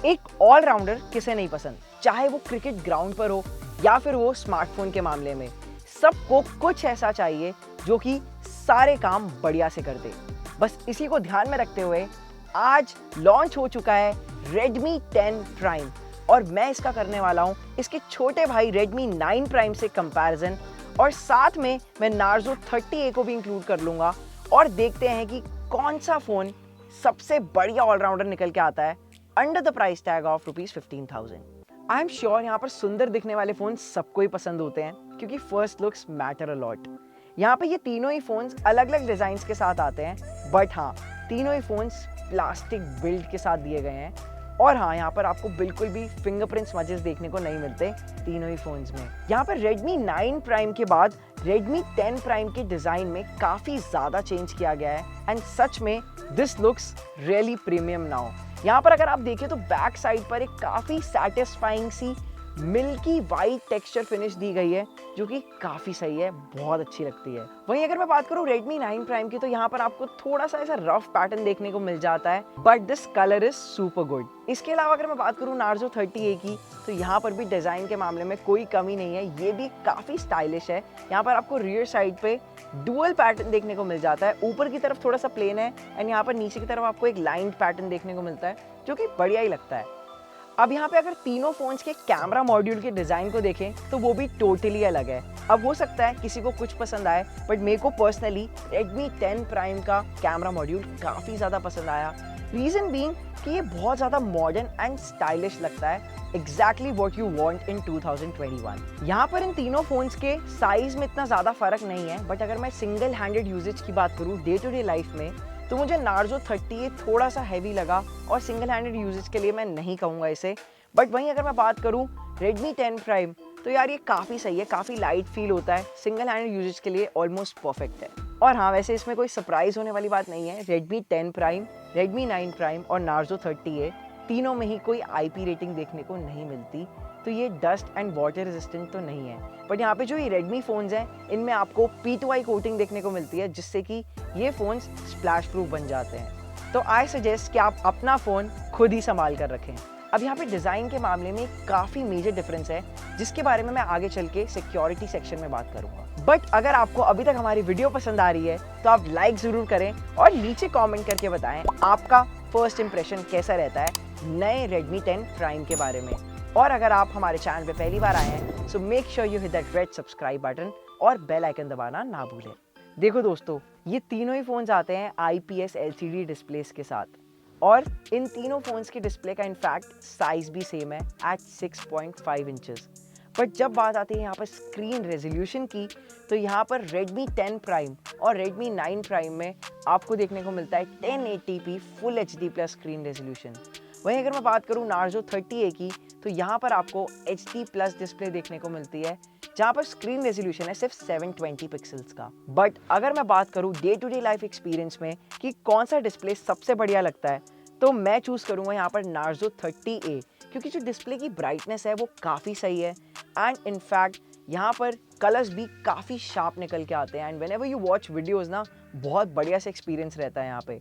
एक ऑलराउंडर किसे नहीं पसंद, चाहे वो क्रिकेट ग्राउंड पर हो या फिर वो स्मार्टफोन के मामले में। सबको कुछ ऐसा चाहिए जो कि सारे काम बढ़िया से कर दे। बस इसी को ध्यान में रखते हुए आज लॉन्च हो चुका है Redmi 10 Prime और मैं इसका करने वाला हूं इसके छोटे भाई Redmi 9 Prime से कंपैरिजन, और साथ में मैं Narzo 30A को भी इंक्लूड कर लूंगा और देखते हैं कि कौन सा फोन सबसे बढ़िया ऑलराउंडर निकल के आता है under the price tag of ₹15,000। I am sure यहाँ पर सुंदर दिखने वाले फोन सबको ही पसंद होते हैं क्योंकि first looks matter a lot. यहाँ पे ये तीनों ही फोन्स अलग अलग डिजाइन के साथ आते हैं, बट हाँ तीनों ही फोन्स प्लास्टिक बिल्ड के साथ दिए गए हैं। और हाँ, यहाँ पर आपको बिल्कुल भी फिंगरप्रिंट स्मजेस देखने को नहीं मिलते तीनों ही फोन्स में। यहाँ पर Redmi 9 Prime के बाद Redmi 10 Prime के डिजाइन में काफी ज्यादा चेंज किया गया है एंड सच में this looks really premium now. यहाँ पर अगर आप देखें तो बैक साइड पर एक काफी सैटिस्फाइंग सी मिल्की वाइट टेक्सचर फिनिश दी गई है जो कि काफी सही है, बहुत अच्छी लगती है। वहीं अगर मैं बात करूं Redmi 9 Prime की तो यहाँ पर आपको थोड़ा सा ऐसा रफ पैटर्न देखने को मिल जाता है, but this colour is super good. इसके अलावा अगर मैं बात करूं Narzo 30A की तो यहाँ पर भी डिजाइन के मामले में कोई कमी नहीं है, ये भी काफी स्टाइलिश है। यहाँ पर आपको रियर साइड पे डुअल पैटर्न देखने को मिल जाता है, ऊपर की तरफ थोड़ा सा प्लेन है एंड यहाँ पर नीचे की तरफ आपको एक लाइंड पैटर्न देखने को मिलता है जो कि बढ़िया ही लगता है। अब यहाँ पे अगर तीनों फोन्स के कैमरा मॉड्यूल के डिजाइन को देखें तो वो भी टोटली अलग है। अब हो सकता है किसी को कुछ पसंद आए, बट मेरे को पर्सनली Redmi 10 Prime का कैमरा मॉड्यूल काफी ज्यादा पसंद आया। रीजन बीइंग कि ये बहुत ज्यादा मॉडर्न एंड स्टाइलिश लगता है, exactly what you want in 2021। यहाँ पर इन तीनों फोन्स के साइज में इतना ज्यादा फर्क नहीं है, बट अगर मैं सिंगल हैंडेड यूजेज की बात करूँ डे टू डे लाइफ में तो मुझे Narzo 30A थोड़ा सा हैवी लगा और सिंगल हैंडेड यूजेज के लिए मैं नहीं कहूँगा इसे। बट वहीं अगर मैं बात करूँ Redmi 10 Prime तो यार ये काफ़ी सही है, काफ़ी लाइट फील होता है, सिंगल हैंडेड यूजेज के लिए ऑलमोस्ट परफेक्ट है। और हाँ, वैसे इसमें कोई सरप्राइज होने वाली बात नहीं है। Redmi 10 Prime, Redmi 9 Prime और Narzo 30A तीनों में ही कोई IP रेटिंग देखने को नहीं मिलती, तो ये डस्ट एंड वाटर रेजिस्टेंट तो नहीं है। बट यहाँ पे जो ये Redmi फोन्स हैं इनमें आपको P2I कोटिंग देखने को मिलती है जिससे कि ये फोन्स स्प्लैश प्रूफ बन जाते हैं। तो आई सजेस्ट कि आप अपना फ़ोन खुद ही संभाल कर रखें। अब यहाँ पे डिज़ाइन के मामले में काफ़ी मेजर डिफरेंस है जिसके बारे में मैं आगे चल के सिक्योरिटी सेक्शन में बात करूँगा। बट अगर आपको अभी तक हमारी वीडियो पसंद आ रही है तो आप लाइक ज़रूर करें और नीचे कॉमेंट करके बताएं आपका फर्स्ट इंप्रेशन कैसा रहता है नए Redmi 10 Prime के बारे में। और अगर आप हमारे चैनल पे पहली बार आए हैं so make sure you hit that red subscribe button और बेल आइकन दबाना ना भूलें। देखो दोस्तों, ये तीनों ही फोन्स आते हैं IPS LCD डिस्प्लेस के साथ और इन तीनों फोन्स के डिस्प्ले का इनफैक्ट साइज भी सेम है एट 6.5 इंचेस। बट जब बात आती है यहाँ पर स्क्रीन रेजोल्यूशन की तो यहाँ पर Redmi 10 Prime और Redmi 9 Prime में आपको देखने को मिलता है 1080p full HD plus screen resolution. वहीं अगर मैं बात करूँ Narzo 30A की तो यहाँ पर आपको HD प्लस डिस्प्ले देखने को मिलती है जहाँ पर स्क्रीन रेजोल्यूशन है सिर्फ 720 पिक्सल्स का। बट अगर मैं बात करूँ day to day life experience में कि कौन सा डिस्प्ले सबसे बढ़िया लगता है तो मैं चूज करूँगा यहाँ पर Narzo 30A, क्योंकि जो डिस्प्ले की ब्राइटनेस है वो काफ़ी सही है एंड इनफैक्ट यहाँ पर कलर्स भी काफ़ी शार्प निकल के आते हैं and whenever you watch videos ना बहुत बढ़िया से एक्सपीरियंस रहता है यहाँ पे।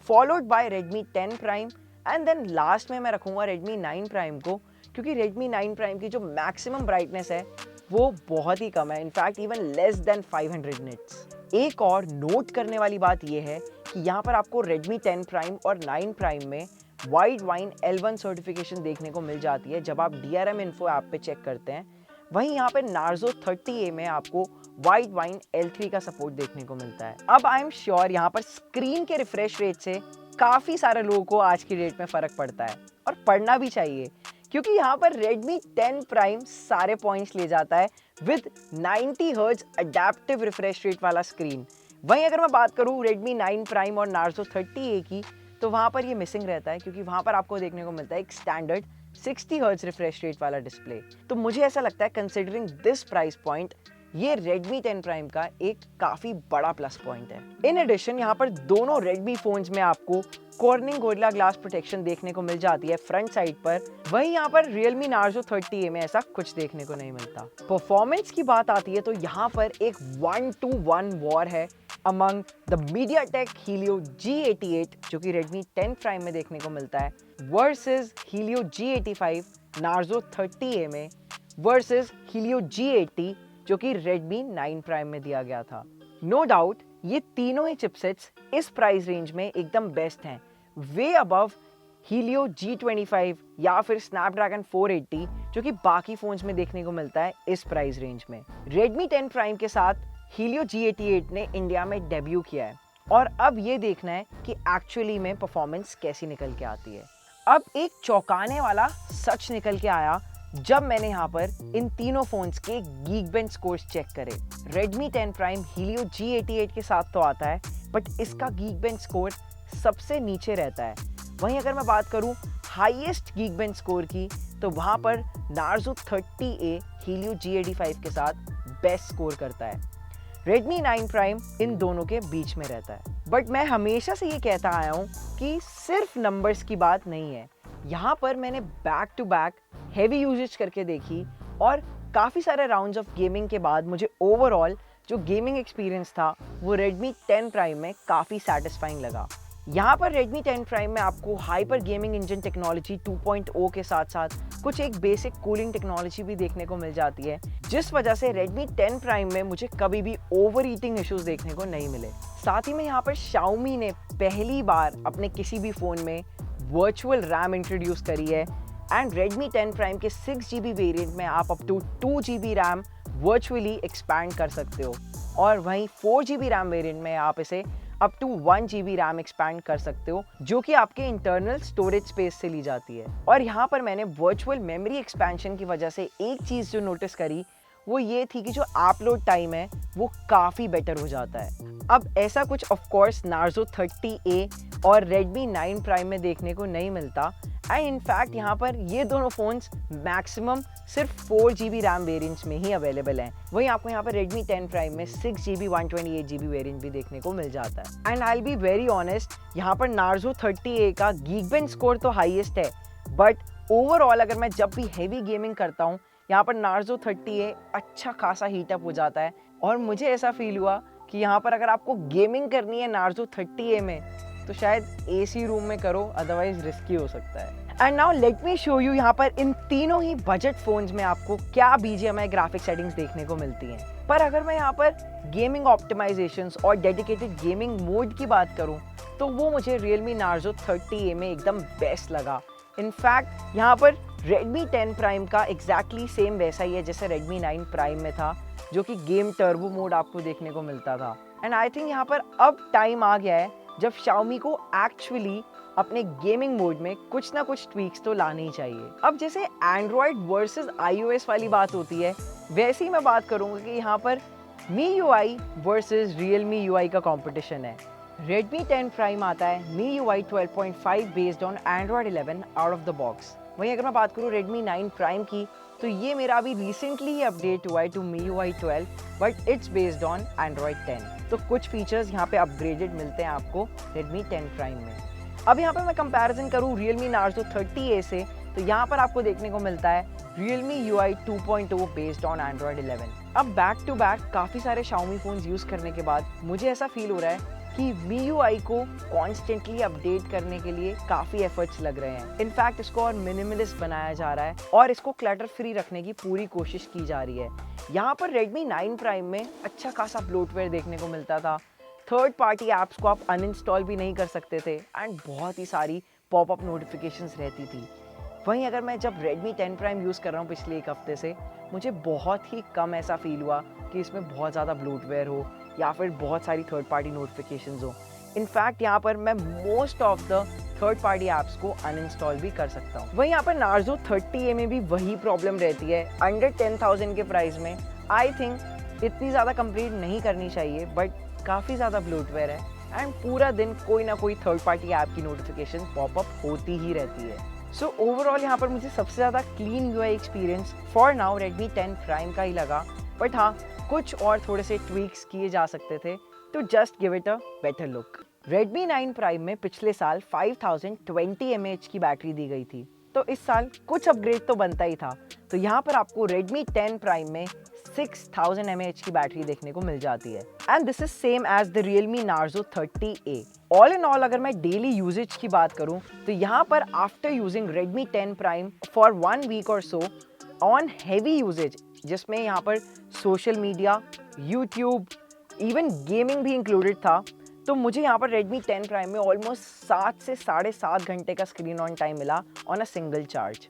Followed by Redmi 10 Prime and then last में मैं रखूँगा Redmi 9 Prime को, क्योंकि Redmi 9 Prime की जो मैक्सिमम ब्राइटनेस है वो बहुत ही कम है, in fact even less than 500 nits. एक और नोट करने वाली बात यह है कि यहाँ पर आपको Redmi 10 Prime और 9 Prime में वाइड वाइन L1 सर्टिफिकेशन देखने को मिल जाती है जब आप DRM इन्फो ऐप पे चेक करते हैं। वहीं यहाँ पे Narzo 30A में आपको वाइड वाइन L3 का सपोर्ट देखने को मिलता है। अब आई एम श्योर यहाँ पर स्क्रीन के रिफ्रेश रेट से काफ़ी सारे लोगों को आज की डेट में फ़र्क पड़ता है और पड़ना भी चाहिए, क्योंकि यहाँ पर Redmi 10 Prime सारे पॉइंट्स ले जाता है with 90 hertz adaptive refresh rate वाला स्क्रीन। वहीं अगर मैं बात करूँ Redmi 9 Prime और Narzo 30A की तो वहाँ पर ये मिसिंग रहता है, क्योंकि वहाँ पर आपको देखने को मिलता है एक स्टैंडर्ड 60 हर्ट्ज रिफ्रेश रेट वाला डिस्प्ले। तो मुझे ऐसा लगता है कंसिडरिंग दिस प्राइस पॉइंट ये Redmi 10 Prime का एक काफी बड़ा प्लस पॉइंट है। इन एडिशन यहाँ पर दोनों Redmi फोन्स में आपको Corning Gorilla Glass प्रोटेक्शन देखने को मिल जाती है फ्रंट साइड पर, वहीं यहाँ पर Realme Narzo 30A में ऐसा कुछ देखने को नहीं मिलता। परफॉर्मेंस की बात आती है तो यहाँ पर एक 1-to-1 वॉर है among the MediaTek Helio G88 जो कि Redmi 10 Prime में देखने को मिलता है versus Helio G85 Narzo 30A में वर्सेस Helio G80 जो कि Redmi 9 Prime में दिया गया था। नो डाउट ये तीनों ही चिपसेट्स इस प्राइस रेंज में एकदम बेस्ट हैं, वे अबव Helio G25 या फिर Snapdragon 480 जो कि बाकी फोन्स में देखने को मिलता है इस प्राइस रेंज में। Redmi 10 Prime के साथ Helio G88 ने इंडिया में डेब्यू किया है और अब ये देखना है कि एक्चुअली में परफॉर्मेंस कैसी निकल के आती है। अब एक चौंकाने वाला सच निकल के आया जब मैंने यहाँ पर इन तीनों फोन्स के Geekbench स्कोर्स चेक करे। Redmi 10 Prime Helio G88 के साथ तो आता है बट इसका Geekbench स्कोर सबसे नीचे रहता है। वहीं अगर मैं बात करूँ हाईएस्ट Geekbench स्कोर की तो वहाँ पर Narzo 30A Helio G85 के साथ बेस्ट स्कोर करता है। Redmi 9 Prime इन दोनों के बीच में रहता है। बट मैं हमेशा से ये कहता आया हूँ कि सिर्फ नंबर्स की बात नहीं है। यहाँ पर मैंने back to back heavy usage करके देखी और काफ़ी सारे राउंड्स ऑफ गेमिंग के बाद मुझे ओवरऑल जो गेमिंग एक्सपीरियंस था वो Redmi 10 Prime में काफ़ी सेटिस्फाइंग लगा। यहाँ पर Redmi 10 Prime में आपको हाइपर गेमिंग इंजन टेक्नोलॉजी 2.0 के साथ साथ कुछ एक बेसिक कूलिंग टेक्नोलॉजी भी देखने को मिल जाती है, जिस वजह से Redmi 10 Prime में मुझे कभी भी ओवर ईटिंग इश्यूज देखने को नहीं मिले। साथ ही में यहाँ पर Xiaomi ने पहली बार अपने किसी भी फ़ोन में वर्चुअल रैम इंट्रोड्यूस करी है एंड Redmi 10 Prime के 6GB वेरिएंट में आप up to 2GB RAM virtually expand कर सकते हो और वहीं 4GB रैम वेरिएंट में आप इसे up to 1GB RAM expand कर सकते हो जो कि आपके इंटरनल स्टोरेज स्पेस से ली जाती है। और यहाँ पर मैंने वर्चुअल मेमोरी एक्सपेंशन की वजह से एक चीज़ जो नोटिस करी वो ये थी कि जो अपलोड टाइम है वो काफ़ी बेटर हो जाता है। अब ऐसा कुछ ऑफ कोर्स Narzo 30A और Redmi 9 Prime में देखने को नहीं मिलता एंड इनफैक्ट यहाँ पर ये दोनों फ़ोन्स मैक्सिमम सिर्फ 4GB रैम वेरिएंट्स में ही अवेलेबल हैं। वहीं आपको यहाँ पर Redmi 10 Prime में 6GB 128GB वेरिएंट भी देखने को मिल जाता है। And I will be very honest, यहाँ पर Narzo 30A का Geekbench स्कोर तो हाईएस्ट है बट ओवरऑल अगर मैं जब भी हैवी गेमिंग करता हूँ यहाँ पर Narzo 30A अच्छा खासा हीटअप हो जाता है और मुझे ऐसा फील हुआ कि यहाँ पर अगर आपको गेमिंग करनी है Narzo 30A में तो शायद AC रूम में करो, अदरवाइज रिस्की हो सकता है। And now let me show you यहाँ पर इन तीनों ही बजट फोन्स में आपको क्या BGMI ग्राफिक सेटिंग्स देखने को मिलती हैं। पर अगर मैं यहाँ पर गेमिंग ऑप्टिमाइजेशंस और डेडिकेटेड गेमिंग मोड की बात करूँ तो वो मुझे Realme Narzo 30A में एकदम बेस्ट लगा। इनफैक्ट यहाँ पर Redmi 10 Prime का एग्जैक्टली सेम वैसा ही है जैसे Redmi 9 Prime में था, जो कि गेम टर्बो मोड आपको देखने को मिलता था। एंड आई थिंक यहाँ पर अब टाइम आ गया है जब Xiaomi को एक्चुअली अपने गेमिंग मोड में कुछ ना कुछ ट्वीक्स तो लाने ही चाहिए। अब जैसे Android वर्सेस iOS वाली बात होती है वैसे ही मैं बात करूँगा कि यहाँ पर MIUI वर्सेस Realme UI का कंपटीशन है। Redmi 10 Prime आता है MIUI 12.5 based on Android 11 out of the box. वहीं अगर मैं बात करूँ Redmi 9 Prime की तो ये मेरा अभी रिसेंटली ही अपडेट हुआ है to MIUI 12 but it's based on Android 10। तो कुछ फीचर्स यहाँ पे अपग्रेडेड मिलते हैं आपको Redmi 10 Prime में। अब यहाँ पे मैं कंपैरिजन करूँ Realme Narzo 30A से तो यहाँ पर आपको देखने को मिलता है Realme UI 2.0 based on Android 11। अब बैक टू बैक काफ़ी सारे Xiaomi फ़ोन्स यूज़ करने के बाद मुझे ऐसा फील हो रहा है कि MIUI को कॉन्स्टेंटली अपडेट करने के लिए काफ़ी एफर्ट्स लग रहे हैं। इनफैक्ट इसको और मिनिमलिस्ट बनाया जा रहा है और इसको क्लटर फ्री रखने की पूरी कोशिश की जा रही है। यहाँ पर Redmi 9 Prime में अच्छा खासा ब्लोटवेयर देखने को मिलता था, थर्ड पार्टी ऐप्स को आप अनइंस्टॉल भी नहीं कर सकते थे एंड बहुत ही सारी पॉपअप नोटिफिकेशंस रहती थी। वहीं अगर मैं जब Redmi 10 Prime यूज़ कर रहा हूँ पिछले एक हफ्ते से, मुझे बहुत ही कम ऐसा फील हुआ कि इसमें बहुत ज़्यादा ब्लोटवेयर हो या फिर बहुत सारी थर्ड पार्टी नोटिफिकेशंस हो। इनफैक्ट यहाँ पर मैं most of the third party apps को अनइंस्टॉल भी कर सकता हूँ। वहीं यहाँ पर Narzo 30A में भी वही प्रॉब्लम रहती है। अंडर 10,000 के प्राइस में आई थिंक इतनी ज़्यादा कंप्लीट नहीं करनी चाहिए बट काफ़ी ज़्यादा ब्लोटवेयर है एंड पूरा दिन कोई ना कोई थर्ड पार्टी ऐप की नोटिफिकेशन पॉपअप होती ही रहती है। सो ओवरऑल यहाँ पर मुझे सबसे ज़्यादा clean UI experience for now Redmi 10 Prime का ही लगा। बट हाँ, कुछ और थोड़े से ट्वीक्स किए जा सकते थे to just give it a better look. Redmi 9 Prime में पिछले साल 5020 mAh की बैटरी दी गई थी, तो इस साल कुछ अपग्रेड तो बनता ही था। तो यहाँ पर आपको Redmi 10 Prime में 6000 mAh की बैटरी देखने को मिल जाती है। And this is same as the Realme Narzo 30A। All in all अगर मैं डेली यूजेज की बात करूँ तो यहाँ पर after using Redmi 10 Prime for 1 week और सो ऑन हैवी यूजेज, जिसमें यहाँ पर social media, YouTube, even gaming भी इंक्लूडेड था, तो मुझे यहाँ पर Redmi 10 Prime में ऑलमोस्ट 7 से 7.5 घंटे का स्क्रीन ऑन टाइम मिला ऑन अ सिंगल चार्ज।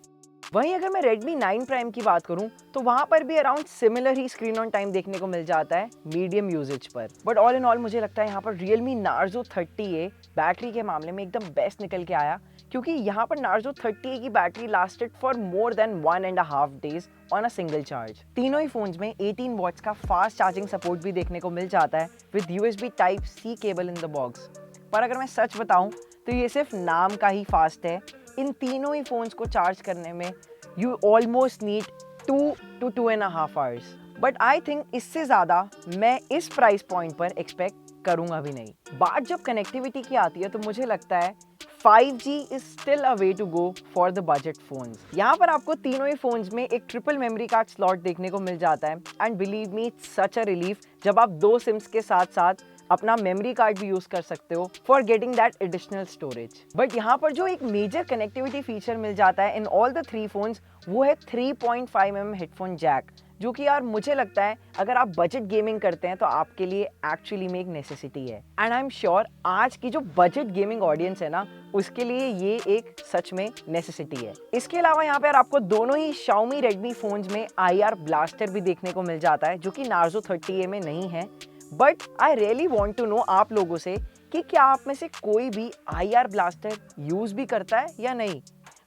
वहीं अगर मैं Redmi 9 Prime की बात करूं तो वहां पर भी around similar he screen on time देखने को मिल जाता है मीडियम यूजेज पर। बट ऑल इन ऑल मुझे लगता है यहाँ पर Realme Narzo 30A बैटरी के मामले में एकदम बेस्ट निकल के आया, क्योंकि यहाँ पर Narzo 30A की battery lasted for more than 1.5 days on a single charge. तीनों ही फोन्स में 18 वॉट्स का फास्ट चार्जिंग सपोर्ट भी देखने को मिल जाता है with USB Type-C cable in the box. पर अगर मैं सच बताऊं तो ये सिर्फ नाम का ही फास्ट है। इन तीनों ही फोन्स को चार्ज करने में you almost need 2 to 2.5 hours। But I think इससे ज़्यादा मैं इस प्राइस पॉइंट पर एक्सपेक्ट करूंगा भी नहीं। बात जब कनेक्टिविटी की आती है तो मुझे लगता है 5G is still a way to go for the budget phones. यहाँ पर आपको तीनों ही फोन्स में एक ट्रिपल मेमोरी कार्ड स्लॉट देखने को मिल जाता है and believe me it's such a relief जब आप 2 सिम्स के साथ साथ अपना मेमोरी कार्ड भी यूज कर सकते हो for getting that additional storage. But यहाँ पर जो एक मेजर कनेक्टिविटी फीचर मिल जाता है इन ऑल द 3 फोन्स वो है 3.5mm हेडफोन जैक, जो कि यार मुझे लगता है अगर आप बजट गेमिंग करते हैं तो आपके लिए एक्चुअली में एक नेसेसिटी है। एंड आई एम श्योर आज की जो बजट गेमिंग ऑडियंस है ना, उसके लिए ये एक सच में नेसेसिटी है। इसके अलावा यहाँ पर आपको दोनों ही Xiaomi Redmi फोन्स में IR ब्लास्टर भी देखने को मिल जाता है, जो कि Narzo 30A में नहीं है। But I really want to know आप लोगों से कि क्या आप में से कोई भी IR ब्लास्टर यूज भी करता है या नहीं।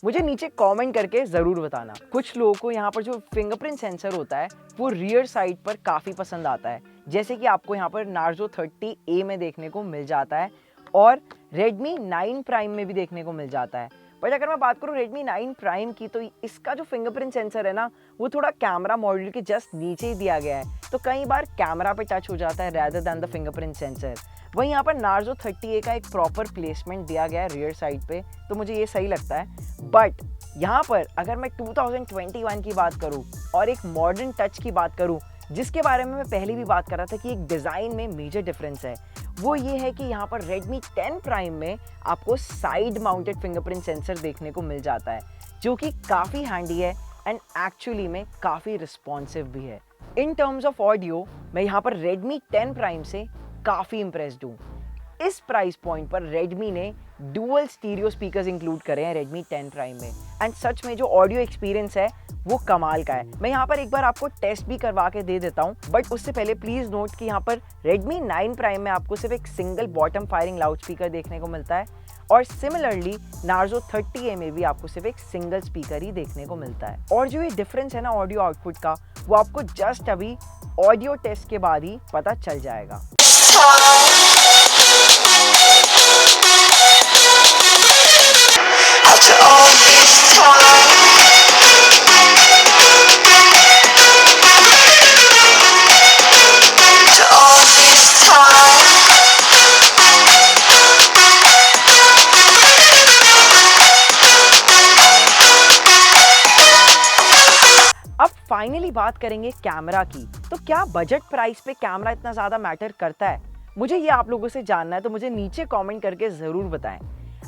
मुझे नीचे कमेंट करके ज़रूर बताना। कुछ लोगों को यहाँ पर जो फिंगरप्रिंट सेंसर होता है वो रियर साइड पर काफ़ी पसंद आता है, जैसे कि आपको यहाँ पर Narzo 30A में देखने को मिल जाता है और Redmi 9 Prime में भी देखने को मिल जाता है। बट अगर मैं बात करूँ Redmi 9 Prime की, तो इसका जो फिंगरप्रिंट सेंसर है ना वो थोड़ा कैमरा मॉड्यूल के जस्ट नीचे ही दिया गया है, तो कई बार कैमरा पे टच हो जाता है rather than the fingerprint sensor. वहीं यहाँ पर Narzo 30A का एक प्रॉपर प्लेसमेंट दिया गया है रियर साइड पे, तो मुझे ये सही लगता है। बट यहाँ पर अगर मैं 2021 की बात करूँ और एक मॉडर्न टच की बात करूँ, जिसके बारे में मैं पहले भी बात कर रहा था कि एक डिज़ाइन में मेजर डिफरेंस है, वो ये है कि यहाँ पर Redmi 10 Prime में आपको साइड माउंटेड फिंगरप्रिंट सेंसर देखने को मिल जाता है, जो कि काफ़ी हैंडी है एंड एक्चुअली में काफ़ी रिस्पॉन्सिव भी है। इन टर्म्स ऑफ ऑडियो मैं यहाँ पर Redmi 10 Prime से काफ़ी इम्प्रेस्ड हूँ। इस प्राइस पॉइंट पर Redmi ने डुअल स्टीरियो स्पीकर्स इंक्लूड करे हैं Redmi 10 Prime में एंड सच में जो ऑडियो एक्सपीरियंस है वो कमाल का है। मैं यहाँ पर एक बार आपको टेस्ट भी करवा के दे देता हूँ, बट उससे पहले प्लीज नोट कि यहाँ पर Redmi 9 Prime में आपको सिर्फ एक single bottom firing loud speaker देखने को मिलता है और सिमिलरली Narzo 30A में भी आपको सिर्फ एक सिंगल स्पीकर ही देखने को मिलता है। और जो ये डिफरेंस है ना ऑडियो आउटपुट का, वो आपको जस्ट अभी ऑडियो टेस्ट के बाद ही पता चल जाएगा। अब फाइनली बात करेंगे कैमरा की। तो क्या बजट प्राइस पे कैमरा इतना ज़्यादा मैटर करता है? मुझे ये आप लोगों से जानना है, तो मुझे नीचे कमेंट करके ज़रूर बताएं।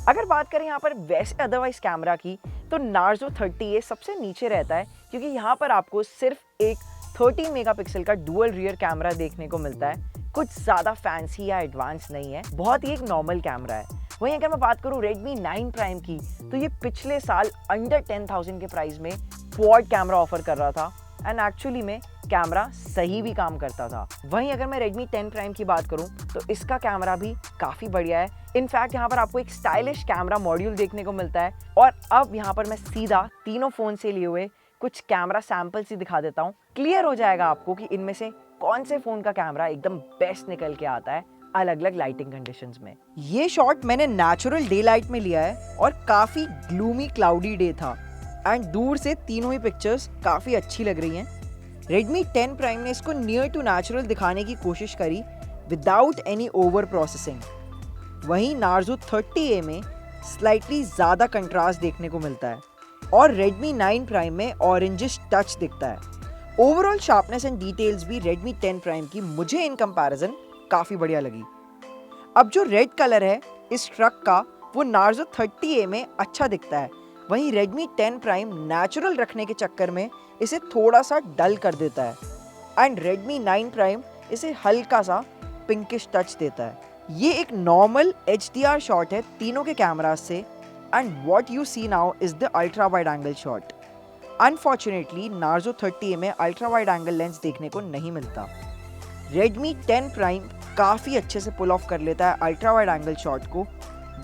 अगर बात करें यहाँ पर वैसे अदरवाइज कैमरा की, तो Narzo 30A सबसे नीचे रहता है, क्योंकि यहाँ पर आपको सिर्फ एक 13 मेगापिक्सल का डुअल रियर कैमरा देखने को मिलता है। कुछ ज़्यादा फैंसी या एडवांस नहीं है, बहुत ही एक नॉर्मल कैमरा है। वहीं अगर मैं बात करूँ Redmi 9 Prime की, तो ये पिछले साल अंडर 10,000 के प्राइस में क्वाड कैमरा ऑफर कर रहा था एंड एक्चुअली में कैमरा सही भी काम करता था। वहीं अगर मैं Redmi 10 Prime की बात करूं तो इसका कैमरा भी काफ़ी बढ़िया है। इनफैक्ट यहाँ पर आपको एक स्टाइलिश कैमरा मॉड्यूल देखने को मिलता है। और अब यहाँ पर मैं सीधा तीनों फ़ोन से लिए हुए कुछ कैमरा सैंपल्स ही दिखा देता हूँ। क्लियर हो जाएगा आपको कि इनमें से कौन से फ़ोन का कैमरा एकदम बेस्ट निकल के आता है अलग अलग लाइटिंग कंडीशंस में। ये शॉट मैंने नेचुरल डे लाइट में लिया है और काफ़ी ग्लूमी क्लाउडी डे था एंड दूर से तीनों ही पिक्चर्स काफ़ी अच्छी लग रही हैं। Redmi 10 Prime ने इसको नियर टू नेचुरल दिखाने की कोशिश करी विदाउट एनी ओवर प्रोसेसिंग। वहीं Narzo 30A में स्लाइटली ज़्यादा कंट्रास्ट देखने को मिलता है और Redmi 9 Prime में ऑरेंजिश टच दिखता है। ओवरऑल शार्पनेस एंड डिटेल्स भी Redmi 10 Prime की मुझे इन कंपैरिजन काफ़ी बढ़िया लगी। अब जो रेड कलर है इस ट्रक का वो Narzo 30A में अच्छा दिखता है, वहीं Redmi 10 Prime नेचुरल रखने के चक्कर में इसे थोड़ा सा डल कर देता है एंड Redmi 9 Prime इसे हल्का सा पिंकिश टच देता है। ये एक नॉर्मल HDR शॉट है तीनों के कैमरास से and what you see now is the ultra wide angle shot. Unfortunately Narzo 30A में अल्ट्रा वाइड एंगल लेंस देखने को नहीं मिलता। Redmi 10 Prime काफ़ी अच्छे से पुल ऑफ कर लेता है अल्ट्रा वाइड एंगल शॉट को,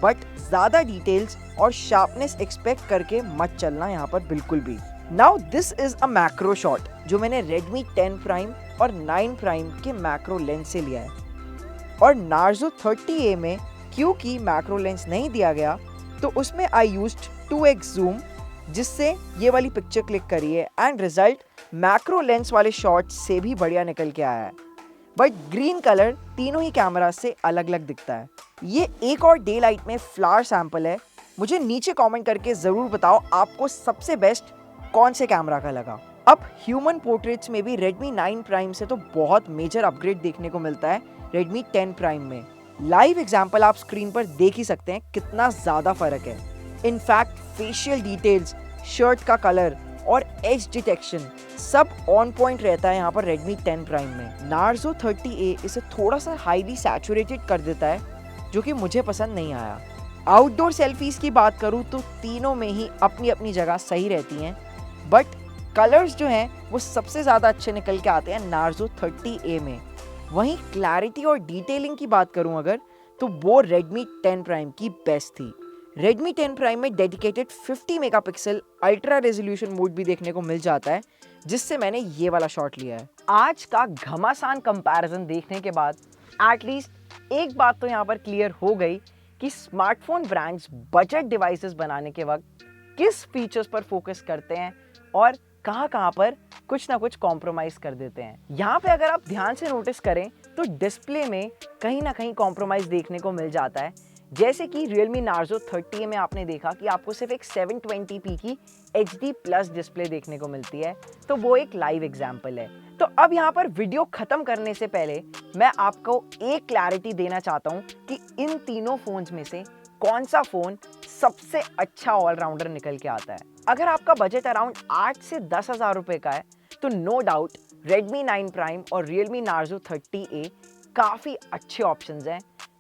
बट ज़्यादा डिटेल्स और शार्पनेस एक्सपेक्ट करके मत चलना यहाँ पर बिल्कुल भी। Now this is a macro shot जो मैंने Redmi 10 Prime और 9 Prime के मैक्रो लेंस से लिया है और Narzo 30A में क्योंकि मैक्रो लेंस नहीं दिया गया तो उसमें आई यूज्ड 2x जूम जिससे ये वाली पिक्चर क्लिक करी है एंड रिजल्ट मैक्रो लेंस वाले शॉट से भी बढ़िया निकल के आया है। बट ग्रीन कलर तीनों ही कैमरा से अलग अलग दिखता है। ये एक और डे लाइट में फ्लावर सैंपल है। मुझे नीचे कमेंट करके ज़रूर बताओ आपको सबसे बेस्ट कौन से कैमरा का लगा। अब ह्यूमन पोर्ट्रेट्स में भी Redmi 9 Prime से तो बहुत मेजर अपग्रेड देखने को मिलता है Redmi 10 Prime में। लाइव एग्जाम्पल आप स्क्रीन पर देख ही सकते हैं कितना ज़्यादा फर्क है। इनफैक्ट फेशियल डिटेल्स, शर्ट का कलर और एज डिटेक्शन सब ऑन पॉइंट रहता है यहाँ पर Redmi 10 Prime में। Narzo 30A इसे थोड़ा सा हाईली सैचुरेटेड कर देता है जो कि मुझे पसंद नहीं आया। आउटडोर सेल्फीज की बात करूँ तो तीनों में ही अपनी अपनी जगह सही रहती हैं, बट कलर्स जो हैं वो सबसे ज़्यादा अच्छे निकल के आते हैं Narzo 30A में। वहीं क्लैरिटी और डिटेलिंग की बात करूं अगर तो वो Redmi 10 Prime की बेस्ट थी। Redmi 10 Prime में dedicated 50 megapixel ultra resolution mode भी देखने को मिल जाता है जिससे मैंने ये वाला शॉट लिया है। आज का घमासान कंपैरिजन देखने के बाद एटलीस्ट एक बात तो यहाँ पर क्लियर हो गई कि स्मार्टफोन ब्रांड्स बजट डिवाइसेस बनाने के वक्त किस फीचर्स पर फोकस करते हैं और कहाँ पर कुछ ना कुछ कॉम्प्रोमाइज़ कर देते हैं। यहाँ पे अगर आप ध्यान से नोटिस करें तो डिस्प्ले में कहीं ना कहीं कॉम्प्रोमाइज़ देखने को मिल जाता है। जैसे कि Realme Narzo 30A में आपने देखा कि आपको सिर्फ एक 720p की HD प्लस डिस्प्ले देखने को मिलती है, तो वो एक लाइव एग्जाम्पल है। तो अब यहाँ पर वीडियो ख़त्म करने से पहले मैं आपको एक क्लैरिटी देना चाहता हूँ कि इन तीनों फ़ोन्स में से कौन सा फ़ोन सबसे अच्छा ऑलराउंडर निकल के आता है। अगर आपका बजट अराउंड 8 से 10 हज़ार रुपये का है तो नो डाउट Redmi 9 Prime और Realme Narzo 30A काफ़ी अच्छे ऑप्शंस हैं।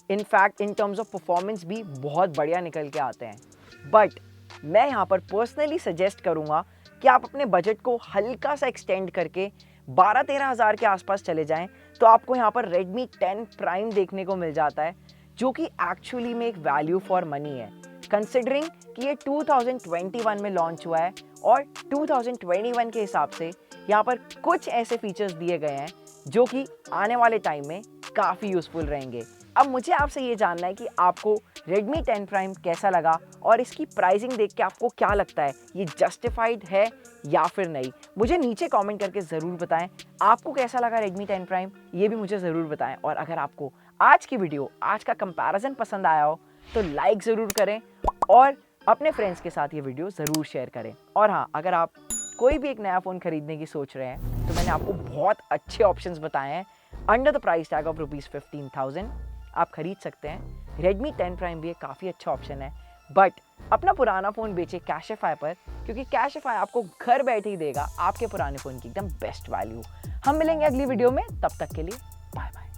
In fact in terms of performance भी बहुत बढ़िया निकल के आते हैं। बट मैं यहाँ पर पर्सनली सजेस्ट करूँगा कि आप अपने बजट को हल्का सा एक्सटेंड करके 12-13 हज़ार के आसपास चले जाएं तो आपको यहाँ पर Redmi 10 Prime देखने को मिल जाता है जो कि एक्चुअली में एक वैल्यू फॉर मनी है, कंसिडरिंग कि ये 2021 में लॉन्च हुआ है और 2021 के हिसाब से यहाँ पर कुछ ऐसे फीचर्स दिए गए हैं जो कि आने वाले टाइम में काफ़ी यूज़फुल रहेंगे। अब मुझे आपसे ये जानना है कि आपको Redmi 10 Prime कैसा लगा और इसकी प्राइसिंग देख के आपको क्या लगता है, ये जस्टिफाइड है या फिर नहीं। मुझे नीचे कमेंट करके ज़रूर बताएं आपको कैसा लगा Redmi 10 Prime, ये भी मुझे ज़रूर बताएं। और अगर आपको आज की वीडियो, आज का कंपैरिजन पसंद आया हो तो लाइक ज़रूर करें और अपने फ्रेंड्स के साथ ये वीडियो ज़रूर शेयर करें। और हाँ, अगर आप कोई भी एक नया फ़ोन खरीदने की सोच रहे हैं तो मैंने आपको बहुत अच्छे ऑप्शंस बताए हैं under the price tag of ₹15,000 आप खरीद सकते हैं। Redmi 10 Prime भी एक काफ़ी अच्छा ऑप्शन है, बट अपना पुराना फ़ोन बेचे कैशेफाई पर, क्योंकि कैशेफाई आपको घर बैठे ही देगा आपके पुराने फ़ोन की एकदम बेस्ट वैल्यू। हम मिलेंगे अगली वीडियो में, तब तक के लिए बाय बाय।